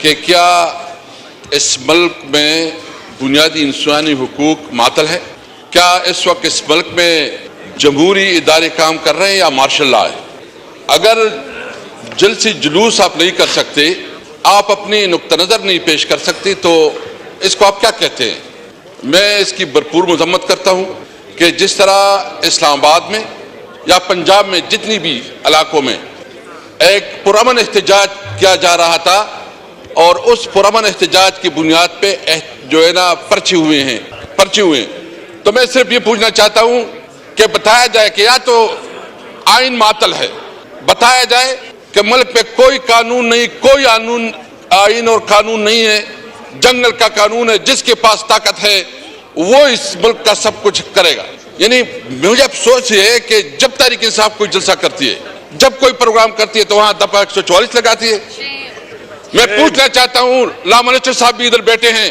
کہ کیا اس ملک میں بنیادی انسانی حقوق معطل ہے؟ کیا اس وقت اس ملک میں جمہوری ادارے کام کر رہے ہیں یا مارشل لا ہے؟ اگر جلسے جلوس آپ نہیں کر سکتے، آپ اپنی نقطہ نظر نہیں پیش کر سکتے، تو اس کو آپ کیا کہتے ہیں؟ میں اس کی بھرپور مذمت کرتا ہوں کہ جس طرح اسلام آباد میں یا پنجاب میں جتنی بھی علاقوں میں ایک پرامن احتجاج کیا جا رہا تھا اور اس پرامن احتجاج کی بنیاد پہ جو ہے نا پرچے ہوئے ہیں، تو میں صرف یہ پوچھنا چاہتا ہوں کہ بتایا جائے کہ یا تو آئین معطل ہے، بتایا جائے کہ ملک پہ کوئی قانون نہیں، کوئی آئین اور قانون نہیں ہے، جنگل کا قانون ہے، جس کے پاس طاقت ہے وہ اس ملک کا سب کچھ کرے گا۔ یعنی مجھے افسوس یہ ہے کہ جب تحریک انصاف کوئی جلسہ کرتی ہے، جب کوئی پروگرام کرتی ہے تو وہاں دفعہ 144 لگاتی ہے۔ میں پوچھنا چاہتا ہوں، لا منسٹر صاحب بھی ادھر بیٹھے ہیں،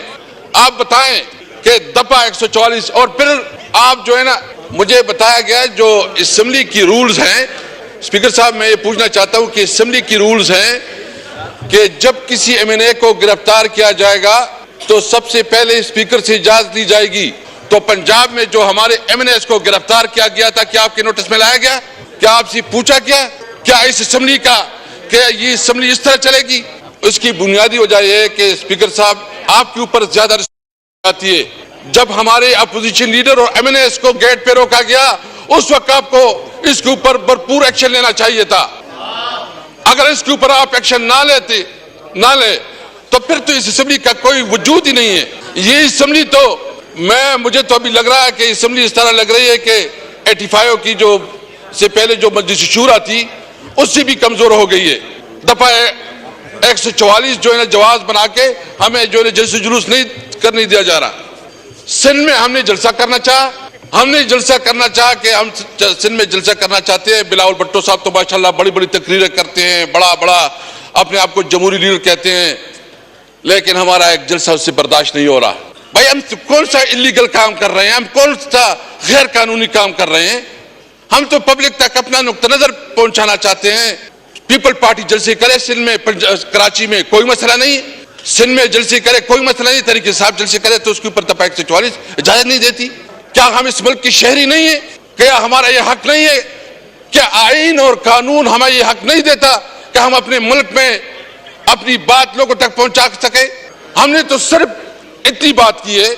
آپ بتائیں کہ دفعہ 144 اور پھر آپ جو ہے نا، مجھے بتایا گیا جو اسمبلی کی رولز ہیں، اسپیکر صاحب میں یہ پوچھنا چاہتا ہوں کہ اسمبلی کی رولز ہیں کہ جب کسی ایم این اے کو گرفتار کیا جائے گا تو سب سے پہلے اسپیکر سے اجازت لی جائے گی۔ تو پنجاب میں جو ہمارے ایم این اے کو گرفتار کیا گیا تھا، کیا آپ کے نوٹس میں لایا گیا؟ کیا آپ سے پوچھا گیا کیا اس اسمبلی کا کہ یہ اسمبلی اس طرح چلے گی؟ اس کی بنیادی وجہ یہ ہے کہ اسپیکر صاحب آپ کے اوپر زیادہ آتی ہے۔ جب ہمارے اپوزیشن لیڈر اور ایم این اے کو گیٹ پہ روکا گیا، اس وقت آپ کو اس کے اوپر بھرپور ایکشن لینا چاہیے تھا۔ اگر اس کے اوپر آپ ایکشن نہ لے تو پھر تو اس اسمبلی کا کوئی وجود ہی نہیں ہے۔ یہ اسمبلی تو مجھے تو ابھی لگ رہا ہے کہ اسمبلی اس طرح لگ رہی ہے کہ 85 کی جو سے پہلے جو مجلس شورا تھی اس سے بھی کمزور ہو گئی ہے۔ دفعہ 144 جو ہے نا جواز بنا کے ہمیں جو ہے جلسے جلوس نہیں کرنے دیا جا رہا۔ سندھ میں ہم نے جلسہ کرنا چاہا کہ ہم سندھ میں جلسہ کرنا چاہتے ہیں۔ بلاول بھٹو صاحب تو ماشاءاللہ بڑی بڑی تقریریں کرتے ہیں، بڑا اپنے آپ کو جمہوری لیڈر کہتے ہیں، لیکن ہمارا ایک جلسہ اس سے برداشت نہیں ہو رہا۔ بھائی ہم کون سا انلیگل کام کر رہے ہیں؟ ہم کون سا غیر قانونی کام کر رہے ہیں؟ ہم تو پبلک تک اپنا نقطہ نظر پہنچانا چاہتے ہیں۔ پیپل پارٹی جلسے کرے سندھ میں، کراچی میں کوئی مسئلہ نہیں، سندھ میں جلسے کرے کوئی مسئلہ نہیں، تحریک انصاف جلسے کرے تو اس کے اوپر دفعہ 144 اجازت نہیں دیتی۔ کیا ہم اس ملک کی شہری نہیں ہیں؟ کیا ہمارا یہ حق نہیں ہے؟ کیا آئین اور قانون ہمیں یہ حق نہیں دیتا کہ ہم اپنے ملک میں اپنی بات لوگوں تک پہنچا سکے؟ ہم نے تو صرف اتنی بات کی ہے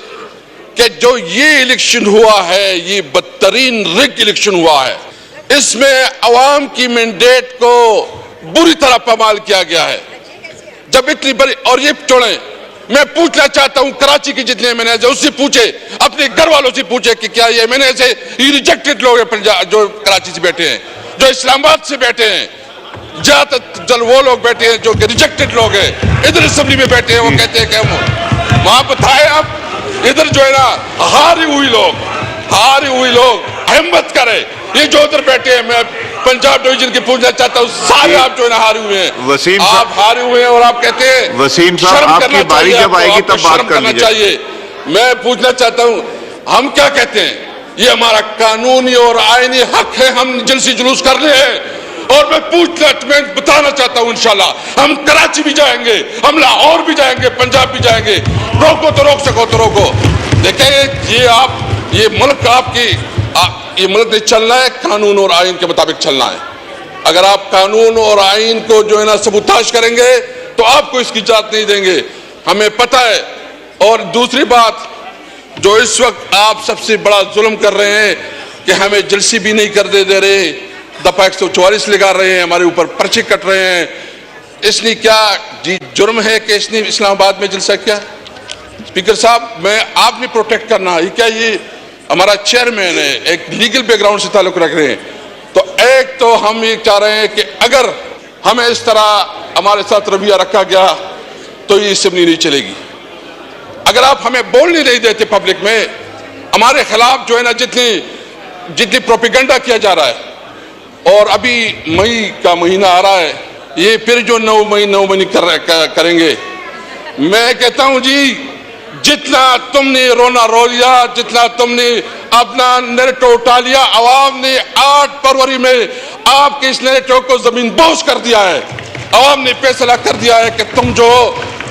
کہ جو یہ الیکشن ہوا ہے، یہ بدترین رگ الیکشن ہوا ہے، اس میں عوام کی مینڈیٹ کو بری طرح پامال کیا گیا ہے۔ جب اتنی بڑی، اور یہ چھوڑیں، میں پوچھنا چاہتا ہوں کراچی کے جتنے ایم این ایز ہیں اس سے پوچھے، اپنے گھر والوں سے پوچھے کہ کیا یہ ایم این ایز ہے، یہ ریجیکٹڈ لوگ ہیں جو کراچی سے بیٹھے ہیں، جو اسلام آباد سے بیٹھے ہیں، زیادہ تر وہ لوگ بیٹھے ہیں جو کہ ریجیکٹڈ لوگ ہیں، ادھر اسمبلی میں بیٹھے ہیں، وہ کہتے ہیں کہ ہم وہاں بتائیں آپ، ادھر جو ہے نا ہاری ہوئی لوگ ہمت کرے، یہ جو ادھر بیٹھے ہیں، میں پنجاب ڈویژن کی پوچھنا چاہتا ہوں، سارے آپ جو ہے نا ہاری ہوئے ہیں، آپ ہاری ہوئے ہیں اور آپ کہتے ہیں وسیم صاحب آپ کی باری جب آئے گی تب بات کرنا چاہیے۔ میں پوچھنا چاہتا ہوں، ہم کیا کہتے ہیں؟ یہ ہمارا قانونی اور آئینی حق ہے، ہم جلسے جلوس کر رہے ہیں، اور میں بتانا چاہتا ہوں انشاءاللہ ہم کراچی بھی جائیں گے، ہم لاہور بھی جائیں گے، پنجاب بھی جائیں گے، روکو تو روک سکو تو روکو۔ دیکھیں یہ ملک یہ ملک نے چلنا ہے، قانون اور آئین کے مطابق چلنا ہے۔ اگر آپ قانون اور آئین کو جو ہے نا سبوتاش کریں گے تو آپ کو اس کی اجازت نہیں دیں گے، ہمیں پتہ ہے۔ اور دوسری بات، جو اس وقت آپ سب سے بڑا ظلم کر رہے ہیں کہ ہمیں جلسے بھی نہیں کر دے رہے، دفعہ 144 لگا رہے ہیں، ہمارے اوپر پرچے کٹ رہے ہیں۔ اس نے کیا جرم ہے کہ اس نے اسلام آباد میں جلسہ کیا؟ اسپیکر صاحب، آپ نے پروٹیکٹ کرنا ہے، کیا یہ ہمارا چیئرمین ہے، ایک لیگل بیک گراؤنڈ سے تعلق رکھ رہے ہیں، تو ایک تو ہم یہ چاہ رہے ہیں کہ اگر ہمیں اس طرح ہمارے ساتھ رویہ رکھا گیا تو یہ اسمبلی نہیں چلے گی۔ اگر آپ ہمیں بولنے نہیں دیتے پبلک میں، ہمارے خلاف جو ہے نا جتنی پروپیگنڈا کیا جا رہا ہے، اور ابھی مئی کا مہینہ آ رہا ہے، یہ پھر جو 9 مئی کریں گے، میں کہتا ہوں جی جتنا تم نے رونا رو لیا، جتنا تم نے اپنا نیریٹو اٹھا لیا، عوام نے 8 فروری میں آپ کے اس نیریٹو کو زمین بوس کر دیا ہے۔ عوام نے فیصلہ کر دیا ہے کہ تم جو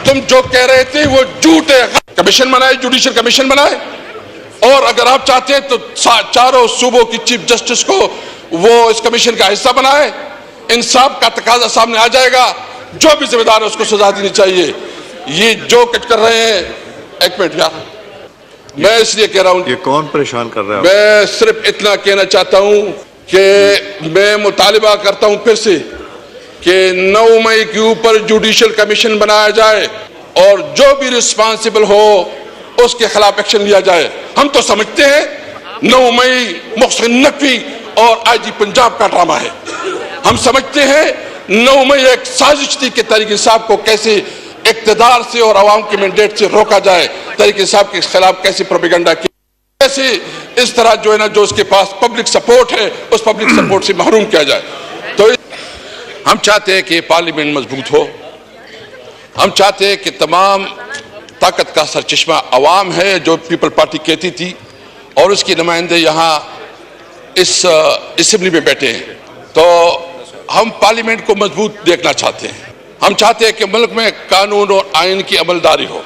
تم جو کہہ رہے تھے وہ جھوٹ ہے. کمیشن بنائے, جوڈیشل کمیشن بنائے, اور اگر آپ چاہتے ہیں تو چاروں صوبوں کی چیف جسٹس کو وہ اس کمیشن کا حصہ بنائے. انصاف کا تقاضا سامنے آ جائے گا, جو بھی ذمہ دار ہے اس کو سزا دینی چاہیے. یہ جو کچھ کر رہے ہیں, ایک منٹ یار, میں اس لیے کہہ رہا ہوں, یہ کون پریشان کر رہا ہے؟ میں صرف اتنا کہنا چاہتا ہوں کہ میں مطالبہ کرتا ہوں پھر سے کہ 9 مئی کے اوپر جوڈیشل کمیشن بنایا جائے اور جو بھی رسپانسبل ہو اس کے خلاف ایکشن لیا جائے. ہم تو سمجھتے ہیں 9 مئی محسن نقوی اور آئی جی پنجاب کا ڈرامہ ہے. ہم سمجھتے ہیں 9 مئی ایک سازش تھی کہ تحریک انصاف کو کیسے اقتدار سے اور عوام کے مینڈیٹ سے روکا جائے, تحریک انصاف کے خلاف کیسے پروپیگنڈا کیا, کیسے اس طرح جو ہے نا جو اس کے پاس پبلک سپورٹ ہے اس پبلک سپورٹ سے محروم کیا جائے. تو ہم چاہتے ہیں کہ پارلیمنٹ مضبوط ہو. ہم چاہتے ہیں کہ تمام طاقت کا سرچشمہ عوام ہے جو پیپل پارٹی کہتی تھی, اور اس کی نمائندے یہاں اس اسمبلی میں بیٹھے ہیں. تو ہم پارلیمنٹ کو مضبوط دیکھنا چاہتے ہیں. ہم چاہتے ہیں کہ ملک میں قانون اور آئین کی عمل داری ہو.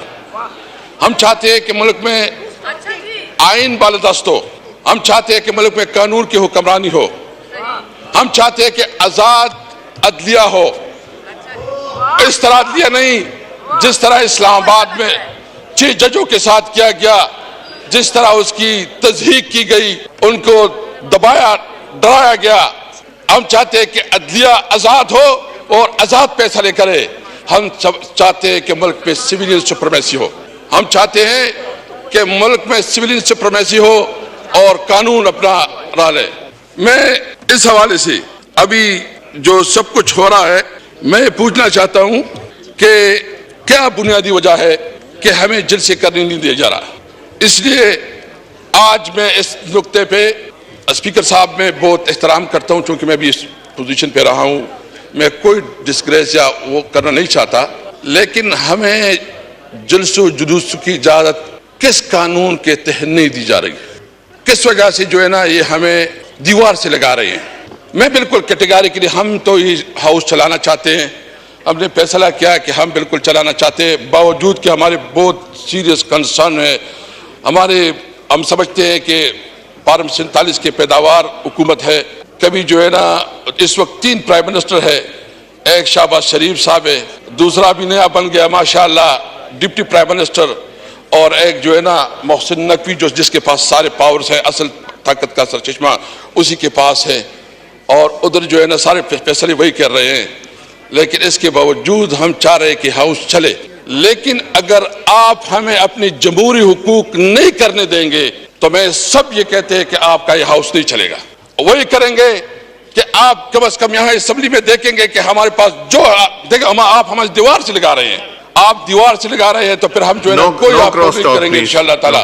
ہم چاہتے ہیں کہ ملک میں آئین بالادست ہو. ہم چاہتے ہیں کہ ملک میں قانون کی حکمرانی ہو. ہم چاہتے ہیں کہ آزاد عدلیہ ہو. اس طرح عدلیہ نہیں جس طرح اسلام آباد میں 6 ججوں کے ساتھ کیا گیا, جس طرح اس کی تضحیق کی گئی, ان کو دبایا ڈرایا گیا. ہم چاہتے ہیں کہ عدلیہ آزاد ہو اور آزاد فیصلے کرے. ہم چاہتے ہیں کہ ملک میں سویلین سپریمیسی ہو. ہم چاہتے ہیں کہ ملک میں سویلین سپریمیسی ہو اور قانون اپنا راہ لے. میں اس حوالے سے ابھی جو سب کچھ ہو رہا ہے, میں پوچھنا چاہتا ہوں کہ کیا بنیادی وجہ ہے کہ ہمیں جلسے کرنے نہیں دیا جا رہا. اس لیے آج میں اس نقطے پہ اسپیکر صاحب میں بہت احترام کرتا ہوں, چونکہ میں بھی اس پوزیشن پہ رہا ہوں, میں کوئی ڈسکریس یا وہ کرنا نہیں چاہتا, لیکن ہمیں جلسوں جلوس کی اجازت کس قانون کے تحت نہیں دی جا رہی, کس وجہ سے جو ہے نا یہ ہمیں دیوار سے لگا رہے ہیں. میں بالکل کیٹیگریکلی ہم تو یہ ہاؤس چلانا چاہتے ہیں. ہم نے فیصلہ کیا کہ ہم بالکل چلانا چاہتے ہیں, باوجود کہ ہمارے بہت سیریس کنسرن ہے. ہم سمجھتے ہیں کہ 47 کے پیداوار حکومت ہے. کبھی جو ہے نا اس وقت 3 پرائم منسٹر ہے, ایک شہباز شریف صاحب ہے, دوسرا بھی نیا بن گیا ماشاءاللہ ڈپٹی پرائم منسٹر, اور ایک جو ہے نا محسن نقوی جس کے پاس سارے پاورز ہیں, اصل طاقت کا سرچشمہ اسی کے پاس ہے, اور ادھر جو ہے نا سارے فیصلے وہی کر رہے ہیں. لیکن اس کے باوجود ہم چاہ رہے ہیں کہ ہاؤس چلے. لیکن اگر آپ ہمیں اپنی جمہوری حقوق نہیں کرنے دیں گے تو میں سب یہ کہتے ہیں کہ آپ کا یہ ہاؤس نہیں چلے گا. وہی کریں گے کہ آپ کم از کم یہاں اسمبلی میں دیکھیں گے کہ ہمارے پاس جو دیکھیں آپ ہماری دیوار سے لگا رہے ہیں, آپ دیوار سے لگا رہے ہیں, تو پھر ہم جو ہے نا کوئی آپ نہیں کریں گے انشاءاللہ تعالی.